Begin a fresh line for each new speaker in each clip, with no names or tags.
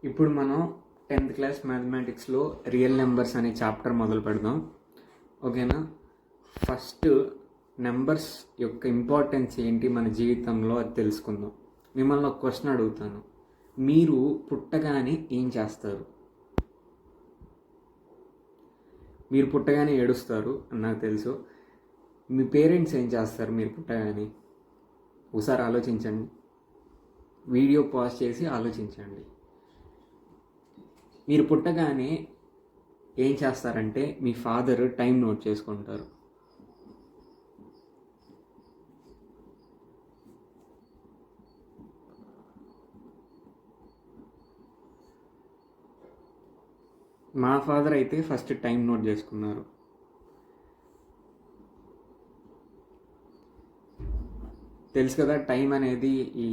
ఇప్పుడు మనం 10th class మ్యాథమెటిక్స్లో real numbers అనే చాప్టర్ మొదలు పెడదాం. ఓకేనా? ఫస్ట్ నెంబర్స్ యొక్క ఇంపార్టెన్స్ ఏంటి మన జీవితంలో అది తెలుసుకుందాం. మిమ్మల్ని ఒక క్వశ్చన్ అడుగుతాను. మీరు పుట్టగానే ఏం చేస్తారు? మీరు పుట్టగానే ఏడుస్తారు అని నాకు తెలుసు. మీ పేరెంట్స్ ఏం చేస్తారు మీరు పుట్టగానే? ఒకసారి ఆలోచించండి. వీడియో పాజ్ చేసి ఆలోచించండి. మీరు పుట్టగానే ఏం చేస్తారంటే మీ ఫాదర్ టైం నోట్ చేసుకుంటారు. మా ఫాదర్ అయితే ఫస్ట్ టైం నోట్ చేసుకున్నారు. తెలుసు కదా, టైం అనేది ఈ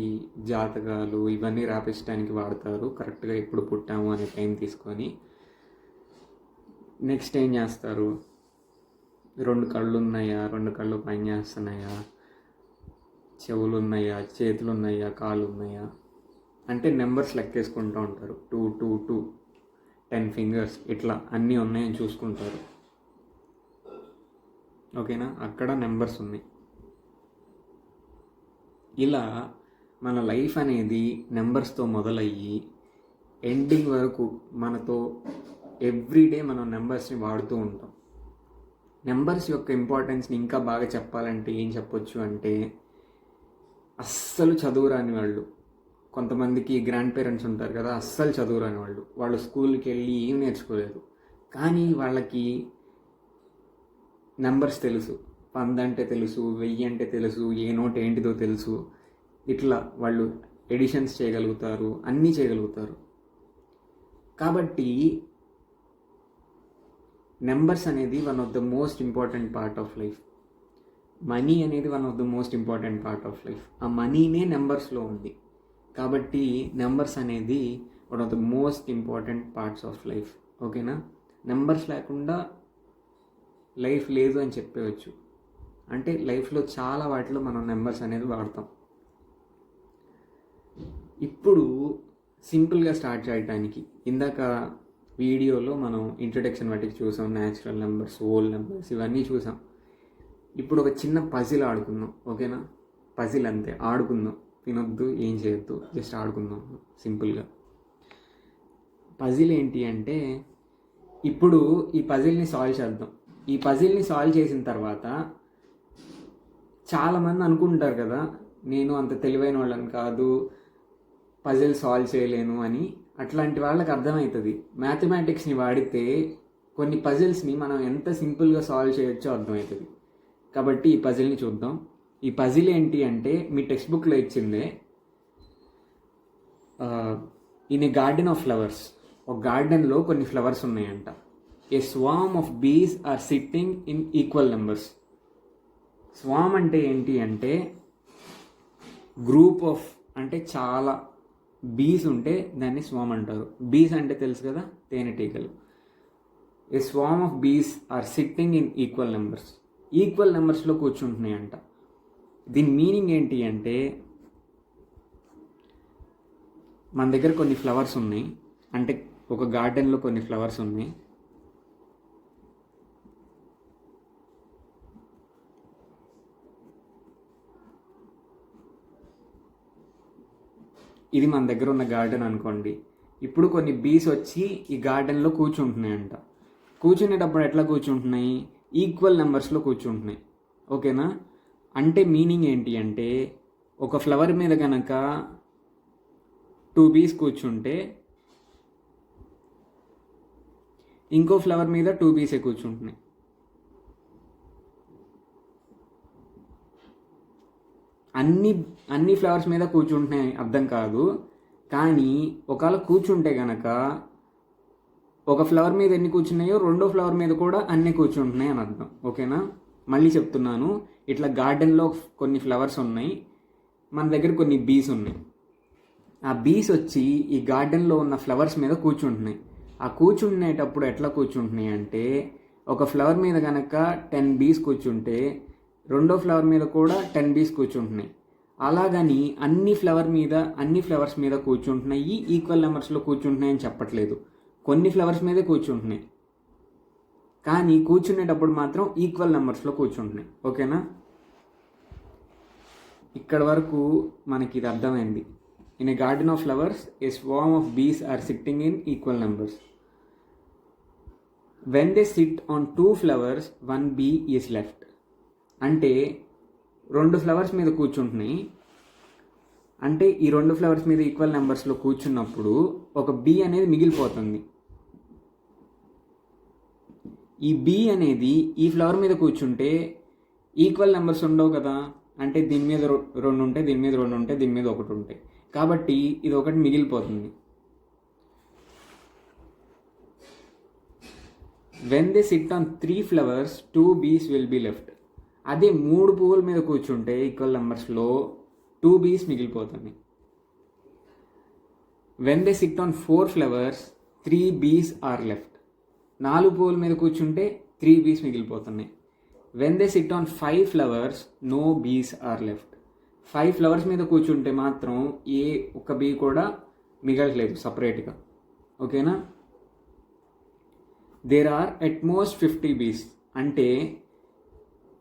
జాతకాలు ఇవన్నీ రాపించడానికి వాడతారు. కరెక్ట్గా ఎప్పుడు పుట్టాము అనే టైం తీసుకొని నెక్స్ట్ ఏం చేస్తారు? 2 కళ్ళు ఉన్నాయా, 2 కళ్ళు పని చేస్తున్నాయా, చెవులు ఉన్నాయా, చేతులు ఉన్నాయా, కాళ్ళు ఉన్నాయా అంటే నెంబర్స్ లెక్కేసుకుంటూ ఉంటారు. 2 2 2 10 ఫింగర్స్ ఇట్లా అన్నీ ఉన్నాయని చూసుకుంటారు. ఓకేనా? అక్కడ నెంబర్స్ ఉన్నాయి. ఇలా మన లైఫ్ అనేది నెంబర్స్తో మొదలయ్యి ఎండింగ్ వరకు మనతో ఎవ్రీడే మనం నెంబర్స్ని వాడుతూ ఉంటాం. నెంబర్స్ యొక్క ఇంపార్టెన్స్ని ఇంకా బాగా చెప్పాలంటే ఏం చెప్పొచ్చు అంటే, అస్సలు చదువురాని వాళ్ళు, కొంతమందికి గ్రాండ్ పేరెంట్స్ ఉంటారు కదా, అస్సలు చదువురాని వాళ్ళు స్కూల్కి వెళ్ళి ఏం నేర్చుకోలేదు, కానీ వాళ్ళకి నెంబర్స్ తెలుసు. 100 అంటే తెలుసు, 1000 అంటే తెలుసు, ఏ నోట్ ఏంటిదో తెలుసు. ఇట్లా వాళ్ళు ఎడిషన్స్ చేయగలుగుతారు, అన్నీ చేయగలుగుతారు. కాబట్టి నెంబర్స్ అనేది one of the most important part of life. Money అనేది one of the most important part of life. ఆ మనీనే నెంబర్స్లో ఉంది. కాబట్టి నెంబర్స్ అనేది one of the most important parts of life. ఓకేనా? నెంబర్స్ లేకుండా లైఫ్ లేదు అని చెప్పవచ్చు. అంటే లైఫ్లో చాలా వాటిలో మనం నెంబర్స్ అనేది వాడతాం. ఇప్పుడు సింపుల్గా స్టార్ట్ చేయడానికి, ఇందాక వీడియోలో మనం ఇంట్రడక్షన్ వాటికి చూసాం, న్యాచురల్ నెంబర్స్, హోల్ నెంబర్స్ ఇవన్నీ చూసాం. ఇప్పుడు ఒక చిన్న పజిల్ ఆడుకుందాం. ఓకేనా? పజిల్ అంతే, ఆడుకుందాం. తినొద్దు, ఏం చేయొద్దు, జస్ట్ ఆడుకుందాం సింపుల్గా. పజిల్ ఏంటి అంటే, ఇప్పుడు ఈ పజిల్ని సాల్వ్ చేద్దాం. ఈ పజిల్ని సాల్వ్ చేసిన తర్వాత చాలామంది అనుకుంటారు కదా, నేను అంత తెలివైన వాళ్ళని కాదు, పజిల్ సాల్వ్ చేయలేను అని. అట్లాంటి వాళ్ళకి అర్థమవుతుంది, మ్యాథమెటిక్స్ని వాడితే కొన్ని పజిల్స్ని మనం ఎంత సింపుల్గా సాల్వ్ చేయొచ్చో అర్థమవుతుంది. కాబట్టి ఈ పజిల్ని చూద్దాం. ఈ పజిల్ ఏంటి అంటే, మీ టెక్స్ట్ బుక్లో ఇచ్చిందే, in a garden of flowers. ఒక గార్డెన్లో కొన్ని ఫ్లవర్స్ ఉన్నాయంట. A swarm of bees are sitting in equal numbers. Swarm అంటే ఏంటి అంటే, గ్రూప్ ఆఫ్ అంటే చాలా బీస్ ఉంటే దాన్ని స్వామ్ అంటారు. బీస్ అంటే తెలుసు కదా, తేనెటీగలు. A swarm of bees are sitting in equal numbers. Equal నెంబర్స్లో కూర్చుంటున్నాయంట. దీని మీనింగ్ ఏంటి అంటే, మన దగ్గర కొన్ని ఫ్లవర్స్ ఉన్నాయి, అంటే ఒక గార్డెన్లో కొన్ని ఫ్లవర్స్ ఉన్నాయి. ఇది మన దగ్గర ఉన్న గార్డెన్ అనుకోండి. ఇప్పుడు కొన్ని బీస్ వచ్చి ఈ గార్డెన్లో కూర్చుంటున్నాయంట. కూర్చునేటప్పుడు ఎట్లా కూర్చుంటున్నాయి? ఈక్వల్ నెంబర్స్లో కూర్చుంటున్నాయి. ఓకేనా? అంటే మీనింగ్ ఏంటి అంటే, ఒక ఫ్లవర్ మీద కనుక 2 బీస్ కూర్చుంటే ఇంకో ఫ్లవర్ మీద 2 బీసే కూర్చుంటున్నాయి. అన్ని ఫ్లవర్స్ మీద కూర్చుంటున్నాయి అర్థం కాదు, కానీ ఒకవేళ కూర్చుంటే కనుక ఒక ఫ్లవర్ మీద ఎన్ని కూర్చున్నాయో రెండో ఫ్లవర్ మీద కూడా అన్నీ కూర్చుంటున్నాయి అని అర్థం. ఓకేనా? మళ్ళీ చెప్తున్నాను, ఇట్లా గార్డెన్లో కొన్ని ఫ్లవర్స్ ఉన్నాయి, మన దగ్గర కొన్ని బీస్ ఉన్నాయి. ఆ బీస్ వచ్చి ఈ గార్డెన్లో ఉన్న ఫ్లవర్స్ మీద కూర్చుంటున్నాయి. ఆ కూర్చునేటప్పుడు ఎట్లా కూర్చుంటున్నాయి అంటే, ఒక ఫ్లవర్ మీద కనుక 10 బీస్ కూర్చుంటే రెండో ఫ్లవర్ మీద కూడా 10 బీస్ కూర్చుంటున్నాయి. అలాగని అన్ని ఫ్లవర్స్ మీద కూర్చుంటున్నాయి, ఈక్వల్ నెంబర్స్లో కూర్చుంటున్నాయి అని చెప్పట్లేదు. కొన్ని ఫ్లవర్స్ మీదే కూర్చుంటున్నాయి, కానీ కూర్చునేటప్పుడు మాత్రం ఈక్వల్ నెంబర్స్లో కూర్చుంటున్నాయి. ఓకేనా? ఇక్కడ వరకు మనకి ఇది అర్థమైంది. In a garden of flowers a swarm of bees are sitting in equal numbers. When they sit on 2 flowers 1 bee is left. అంటే 2 ఫ్లవర్స్ మీద కూర్చుంటున్నాయి, అంటే ఈ 2 ఫ్లవర్స్ మీద ఈక్వల్ నెంబర్స్లో కూర్చున్నప్పుడు ఒక బీ అనేది మిగిలిపోతుంది. ఈ బీ అనేది ఈ ఫ్లవర్ మీద కూర్చుంటే ఈక్వల్ నెంబర్స్ ఉండవు కదా, అంటే దీని మీద 2 ఉంటాయి, దీని మీద 2 ఉంటాయి, దీని మీద 1 ఉంటాయి, కాబట్టి ఇది ఒకటి మిగిలిపోతుంది. When they sit on 3 flowers 2 bees will be left. అదే 3 పువ్వుల మీద కూర్చుంటే ఈక్వల్ నెంబర్స్లో 2 bees మిగిలిపోతుంది. When they sit on 4 flowers 3 bees are left. 4 పువ్వుల మీద కూర్చుంటే 3 bees మిగిలిపోతున్నాయి. When they sit on 5 flowers no bees are left. 5 flowers మీద కూర్చుంటే మాత్రం ఏ ఒక్క బీ కూడా మిగలట్లేదు సపరేట్గా. ఓకేనా? There are at most 50 bees. అంటే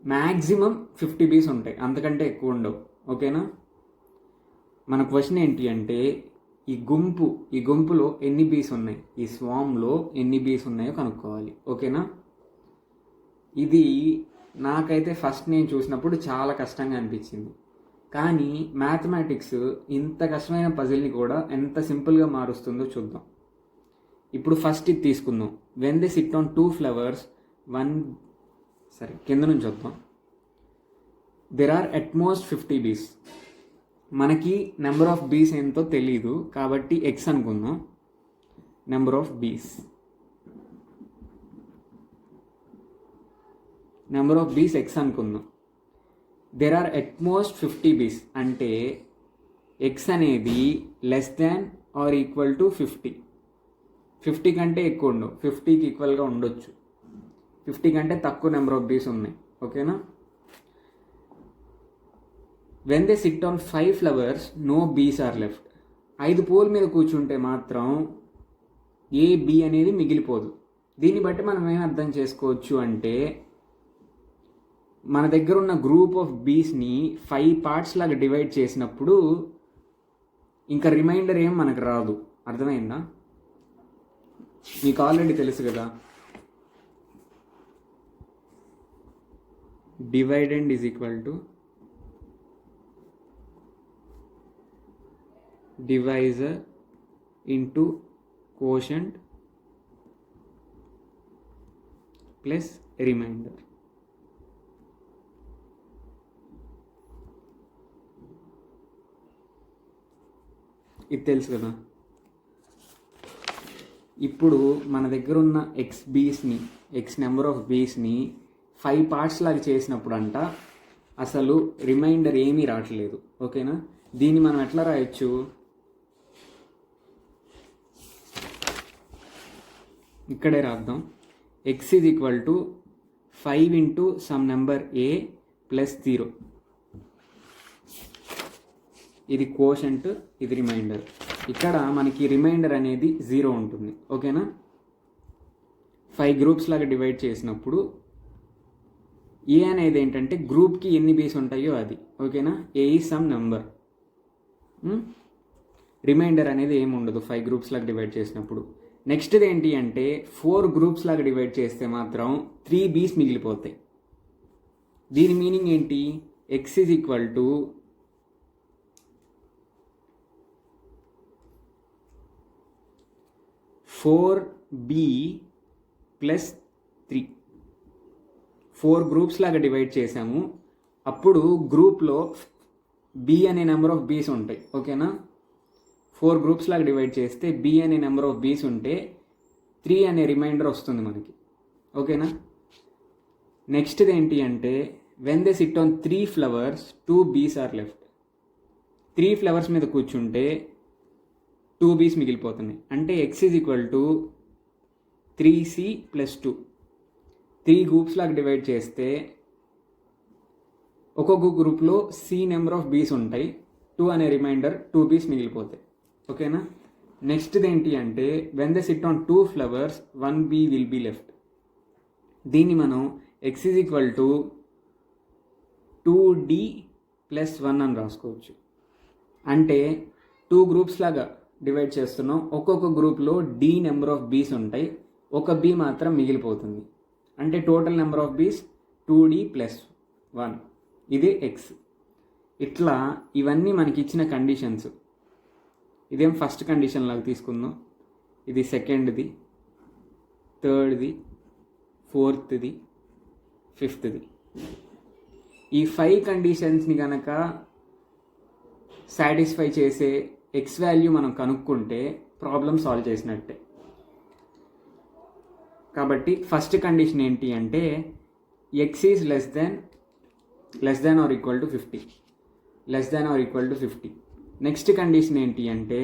మ్యాక్సిమం 50 bees ఉంటాయి, అంతకంటే ఎక్కువ ఉండవు. ఓకేనా? మన క్వశ్చన్ ఏంటి అంటే ఈ గుంపులో ఎన్ని బీస్ ఉన్నాయి, ఈ స్వామ్లో ఎన్ని బీస్ ఉన్నాయో కనుక్కోవాలి. ఓకేనా? ఇది నాకైతే ఫస్ట్ నేను చూసినప్పుడు చాలా కష్టంగా అనిపించింది, కానీ మ్యాథమెటిక్స్ ఇంత కష్టమైన పజిల్ని కూడా ఎంత సింపుల్గా మారుస్తుందో చూద్దాం. ఇప్పుడు ఫస్ట్ ఇది తీసుకుందాం. When they sit on 2 flowers 1, సరే కింద నుంచి వద్దాం. There are at most 50 bees. మనకి నెంబర్ ఆఫ్ బీస్ ఎంతో తెలీదు కాబట్టి ఎక్స్ అనుకుందాం. నెంబర్ ఆఫ్ బీస్ ఎక్స్ అనుకుందాం. There are at most 50 bees అంటే ఎక్స్ అనేది less than or equal to 50. 50 కంటే ఎక్కువ ఉండవు, 50కి ఈక్వల్గా ఉండొచ్చు, 50 కంటే తక్కువ నెంబర్ ఆఫ్ బీస్ ఉన్నాయి. ఓకేనా? When they sit on 5 flowers no bees are left. 5 పువ్వుల మీద కూర్చుంటే మాత్రం ఏ బీ అనేది మిగిలిపోదు. దీన్ని బట్టి మనం ఏం అర్థం చేసుకోవచ్చు అంటే మన దగ్గర ఉన్న గ్రూప్ ఆఫ్ బీస్ని 5 parts లాగా డివైడ్ చేసినప్పుడు ఇంకా రిమైండర్ ఏం మనకు రాదు. అర్థమైందా? మీకు ఆల్రెడీ తెలుసు కదా, dividend is equal to divisor into quotient plus remainder. ఇది తెలుసు కదా. ఇప్పుడు మన దగ్గర ఉన్న ఎక్స్ నెంబర్ ఆఫ్ బీస్ని 5 parts లాగా చేసినప్పుడు అంట అసలు రిమైండర్ ఏమీ రావట్లేదు. ఓకేనా? దీన్ని మనం ఎట్లా రాయొచ్చు? ఇక్కడే రాద్దాం. X is equal to 5 into some number A plus 0. ఇది కోషంట్, ఇది రిమైండర్. ఇక్కడ మనకి రిమైండర్ అనేది 0 ఉంటుంది. ఓకేనా? 5 groups లాగా డివైడ్ చేసినప్పుడు ఏ అనేది ఏంటంటే గ్రూప్కి ఎన్ని బీస్ ఉంటాయో అది. ఓకేనా? ఏ ఈజ్ సమ్ నెంబర్. రిమైండర్ అనేది ఏమి ఉండదు 5 groups లాగా డివైడ్ చేసినప్పుడు. నెక్స్ట్ది ఏంటి అంటే 4 groups లాగా డివైడ్ చేస్తే మాత్రం 3 bees మిగిలిపోతాయి. దీని మీనింగ్ ఏంటి? X is equal to 4b plus 3. 4 groups లాగా డివైడ్ చేసాము, అప్పుడు గ్రూప్లో బి అనే నెంబర్ ఆఫ్ బీస్ ఉంటాయి. ఓకేనా? 4 groups లాగా డివైడ్ చేస్తే బి అనే నెంబర్ ఆఫ్ బీస్ ఉంటే 3 అనే రిమైండర్ వస్తుంది మనకి. ఓకేనా? నెక్స్ట్ది ఏంటి అంటే when they sit on 3 flowers 2 bees are left. 3 flowers మీద కూర్చుంటే 2 bees మిగిలిపోతున్నాయి. అంటే x is equal to 3c plus 2. 3 groups లాగా డివైడ్ చేస్తే ఒక్కొక్క గ్రూప్లో సి నెంబర్ ఆఫ్ బీస్ ఉంటాయి, 2 అనే రిమైండర్ 2 బీస్ మిగిలిపోతాయి. ఓకేనా. నెక్స్ట్ది ఏంటి అంటే when they sit on 2 flowers 1 bee will be left. దీన్ని మనం x is equal to 2d plus 1 అని రాసుకోవచ్చు. అంటే 2 గ్రూప్స్ లాగా డివైడ్ చేస్తున్నాం. ఒక్కొక్క గ్రూప్లో d నెంబర్ ఆఫ్ బీస్ ఉంటాయి, ఒక బీ మాత్రం మిగిలిపోతుంది. అంటే టోటల్ నెంబర్ ఆఫ్ బీస్ 2d ప్లస్ 1, ఇదే x. ఇట్లా ఇవన్నీ మనకి ఇచ్చిన కండిషన్స్. ఇదేం ఫస్ట్ కండిషన్ లాగా తీసుకుందాం, ఇది సెకండ్ది, థర్డ్ది, ఫోర్త్ది, ఫిఫ్త్ది. ఈ 5 కండిషన్స్ని కనుక సాటిస్ఫై చేసే x వాల్యూ మనం కనుక్కుంటే ప్రాబ్లం సాల్వ్ చేసినట్టే. కాబట్టి ఫస్ట్ కండిషన్ ఏంటి అంటే x is less than or equal to 50, less than or equal to 50. Next condition ఏంటి అంటే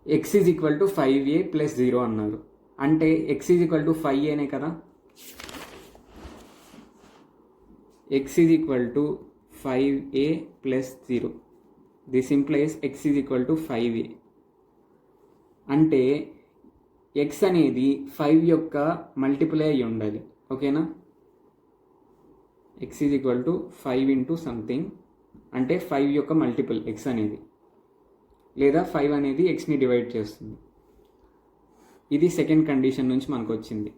x is equal to 5a plus 0 అన్నారు. అంటే x ఈజ్ ఈక్వల్ టు 5aనే కదా. x is equal to 5a plus 0. This implies x is equal to 5a. అంటే x అనేది 5 యొక్క multiple అయి ఉండాలి. ఓకేనా. x is equal to 5 into something, అంటే 5 యొక్క మల్టిపుల్ x అనేది, లేదా 5 అనేది xని డివైడ్ చేస్తుంది. ఇది సెకండ్ కండిషన్ నుంచి మనకు వచ్చింది.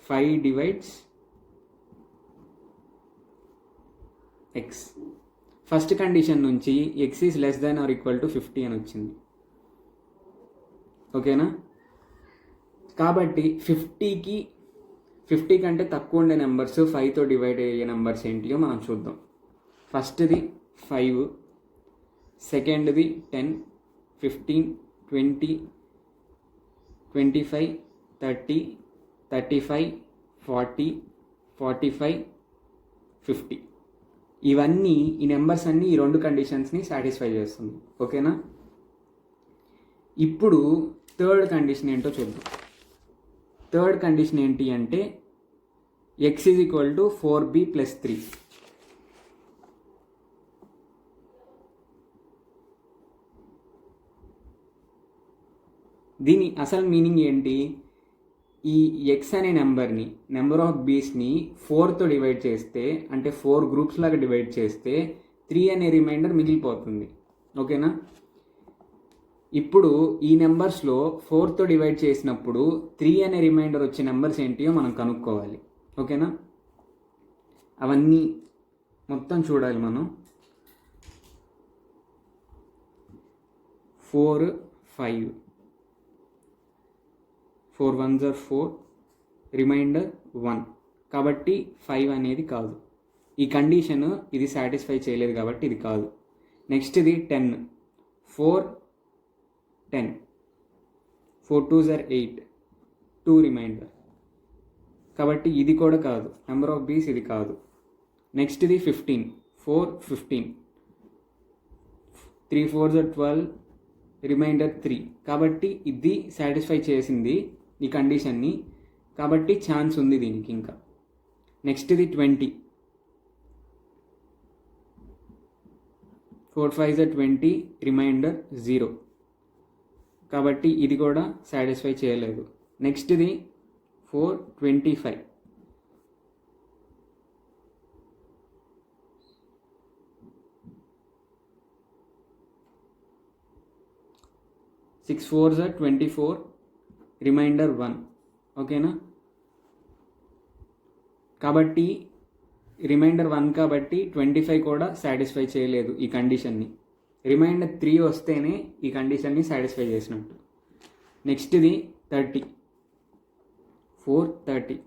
5 డివైడ్స్ x. ఫస్ట్ కండిషన్ నుంచి x is less than or equal to 50 అని వచ్చింది. ఓకేనా. కాబట్టి 50 కంటే తక్కువ ఉండే నెంబర్స్ 5తో డివైడ్ అయ్యే నెంబర్స్ ఏంటియో మనం చూద్దాం. ఫస్ట్ది 5, సెకండ్ది 10, 15, 20, 25, 30, 35, 40, 45, 50. ఇవన్నీ ఈ నెంబర్స్ అన్నీ ఈ 2 కండిషన్స్ని సాటిస్ఫై చేస్తుంది. ఓకేనా. ఇప్పుడు థర్డ్ కండిషన్ ఏంటో చూద్దాం. థర్డ్ కండిషన్ ఏంటి అంటే x is equal to 4b plus 3. దీని అసలు మీనింగ్ ఏంటి? ఈ x అనే నెంబర్ని, నెంబర్ ఆఫ్ బీస్ని 4తో డివైడ్ చేస్తే, అంటే 4 గ్రూప్స్ లాగా డివైడ్ చేస్తే 3 అనే రిమైండర్ మిగిలిపోతుంది. ఓకేనా. ఇప్పుడు ఈ నెంబర్స్లో 4తో డివైడ్ చేసినప్పుడు 3 అనే రిమైండర్ వచ్చే నెంబర్స్ ఏంటియో మనం కనుక్కోవాలి. ఓకేనా. అవన్నీ మొత్తం చూడాలి మనం. 4, 5, 4 1s are 4, రిమైండర్ 1. కాబట్టి 5 అనేది కాదు. ఈ కండిషన్ ఇది సాటిస్ఫై చేయలేదు కాబట్టి ఇది కాదు. నెక్స్ట్ది 10, 4, 10, 4 2s are 8, 2 రిమైండర్. కాబట్టి ఇది కూడా కాదు, నెంబర్ ఆఫ్ బీస్ ఇది కాదు. నెక్స్ట్ది 15, 4, 15, 3 4s are 12, రిమైండర్ 3. కాబట్టి ఇది సాటిస్ఫై చేసింది ఈ కండిషన్ని, కాబట్టి ఛాన్స్ ఉంది దీనికి ఇంకా. నెక్స్ట్ది 20, 4 5s are 20, రిమైండర్ 0. కాబట్టి ఇది కూడా సాటిస్ఫై చేయలేదు. నెక్స్ట్ది 4 25, 6 4s are 24, రిమైండర్ 1. ఓకేనా. కాబట్టి రిమైండర్ 1 కాబట్టి 25 కూడా సాటిస్ఫై చేయలేదు ఈ కండిషన్ని. రిమైండర్ 3 వస్తేనే ఈ కండిషన్ని సాటిస్ఫై చేసినట్టు. నెక్స్ట్ది 30, 4 30,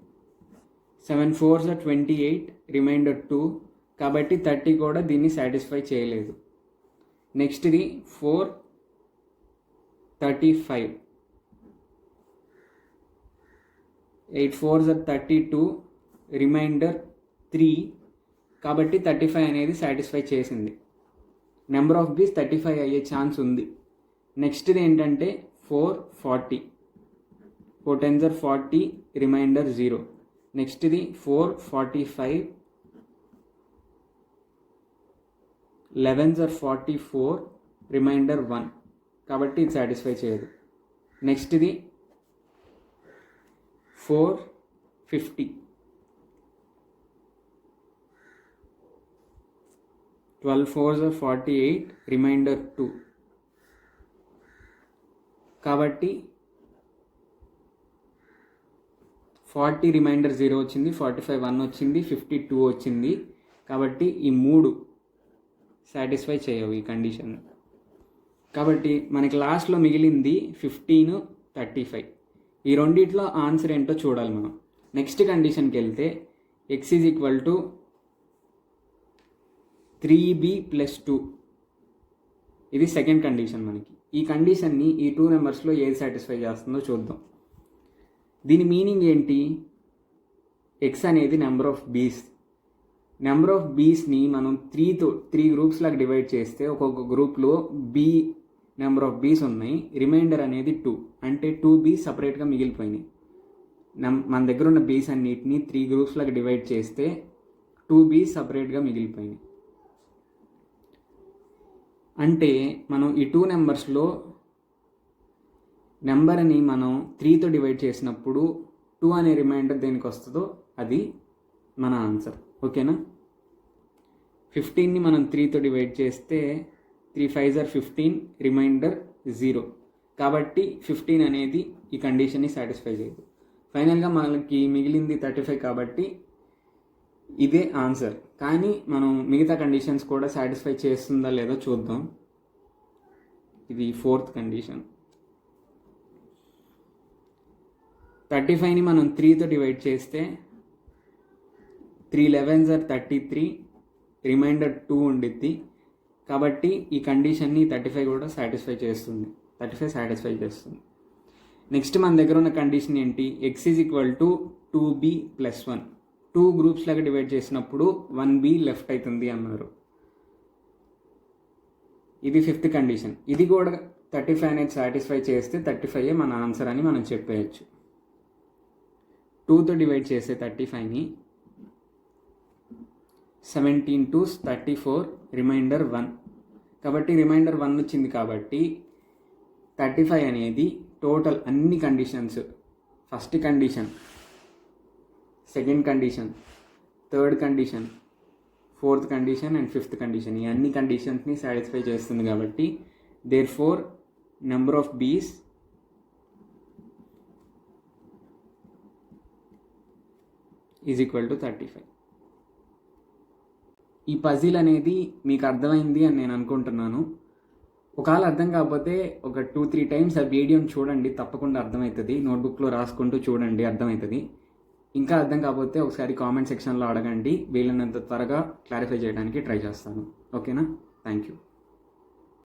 7 4s are 28, రిమైండర్ 2. కాబట్టి 30 కూడా దీన్ని సాటిస్ఫై చేయలేదు. నెక్స్ట్ది 4 35, 8 4s are 32, రిమైండర్ 3. కాబట్టి 35 అనేది సాటిస్ఫై చేసింది. నెంబర్ ఆఫ్ బీస్ 35 అయ్యే ఛాన్స్ ఉంది. నెక్స్ట్ది ఏంటంటే 4 40, 4 10s are 40, రిమైండర్ 0. నెక్స్ట్ది 4 45, 11s ఆర్ 44, రిమైండర్ 1, కాబట్టి ఇది సాటిస్ఫై చేయదు. నెక్స్ట్ ఇది 4 50, 12 4s ఆర్ 48, రిమైండర్ 2, కాబట్టి 40 రిమైండర్ 0 వచ్చింది, 45 1 వచ్చింది, 52 వచ్చింది. కాబట్టి ఈ 3 సాటిస్ఫై చేయవు ఈ కండిషన్. కాబట్టి మనకి లాస్ట్లో మిగిలింది 15 35. ఈ రెండిట్లో ఆన్సర్ ఏంటో చూడాలి మనం. నెక్స్ట్ కండిషన్కి వెళ్తే x is equal to 3b + 2, ఇది సెకండ్ కండిషన్. మనకి ఈ కండిషన్ని ఈ 2 నెంబర్స్లో ఏది సాటిస్ఫై చేస్తుందో చూద్దాం. దీని మీనింగ్ ఏంటి? x అనేది నెంబర్ ఆఫ్ బీస్. నెంబర్ ఆఫ్ బీస్ని మనం 3 గ్రూప్స్ లాగా డివైడ్ చేస్తే ఒక్కొక్క గ్రూప్లో బి నెంబర్ ఆఫ్ బీస్ ఉన్నాయి, రిమైండర్ అనేది 2, అంటే 2 బీస్ సపరేట్గా మిగిలిపోయినాయి. మన దగ్గర ఉన్న బీస్ అన్నిటిని 3 గ్రూప్స్ లాగా డివైడ్ చేస్తే 2 బీస్ సపరేట్గా మిగిలిపోయినాయి. అంటే మనం ఈ 2 నెంబర్స్లో నెంబర్ని మనం 3తో డివైడ్ చేసినప్పుడు 2 అనే రిమైండర్ దేనికి వస్తుందో అది మన ఆన్సర్. ఓకేనా? 15ని మనం 3తో డివైడ్ చేస్తే 3 5s ఆర్ 15, రిమైండర్ 0, కాబట్టి 15 అనేది ఈ కండిషన్ని సాటిస్ఫై చేయదు. ఫైనల్గా మనకి మిగిలింది 35, కాబట్టి ఇదే ఆన్సర్. కానీ మనం మిగతా కండిషన్స్ కూడా సాటిస్ఫై చేస్తుందా లేదో చూద్దాం. ఇది 4th కండిషన్. 35ని మనం 3తో డివైడ్ చేస్తే 3 11s ఆర్ 33, రిమైండర్ 2 ఉండిద్ది. కాబట్టి ఈ కండిషన్ని 35 కూడా సాటిస్ఫై చేస్తుంది. 35 సాటిస్ఫై చేస్తుంది. నెక్స్ట్ మన దగ్గర ఉన్న కండిషన్ ఏంటి? x is equal to 2b + 1. 2 groups లాగా డివైడ్ చేసినప్పుడు 1b లెఫ్ట్ అవుతుంది అన్నారు. ఇది 5th కండిషన్. ఇది కూడా 35 అనేది సాటిస్ఫై చేస్తే 35 మన ఆన్సర్ అని మనం చెప్పేయచ్చు. 2తో డివైడ్ చేసే 35ని 17 2s 34, రిమైండర్ 1, కాబట్టి రిమైండర్ 1 వచ్చింది. కాబట్టి 35 అనేది టోటల్ అన్ని conditions, first condition, second condition, third condition, 4th condition and 5th condition, ఈ అన్ని కండిషన్స్ని సాటిస్ఫై చేస్తుంది. కాబట్టి దేర్ఫోర్ నెంబర్ ఆఫ్ బీస్ ఈజ్ ఈక్వల్ టు 35. ఈ పజిల్ అనేది మీకు అర్థమైంది అని నేను అనుకుంటున్నాను. ఒకవేళ అర్థం కాకపోతే ఒక 2-3 టైమ్స్ ఆ వీడియోని చూడండి, తప్పకుండా అర్థమవుతుంది. నోట్బుక్లో రాసుకుంటూ చూడండి, అర్థమవుతుంది. ఇంకా అర్థం కాకపోతే ఒకసారి కామెంట్ సెక్షన్లో అడగండి, వీలైనంత త్వరగా క్లారిఫై చేయడానికి ట్రై చేస్తాను. ఓకేనా? Thank you.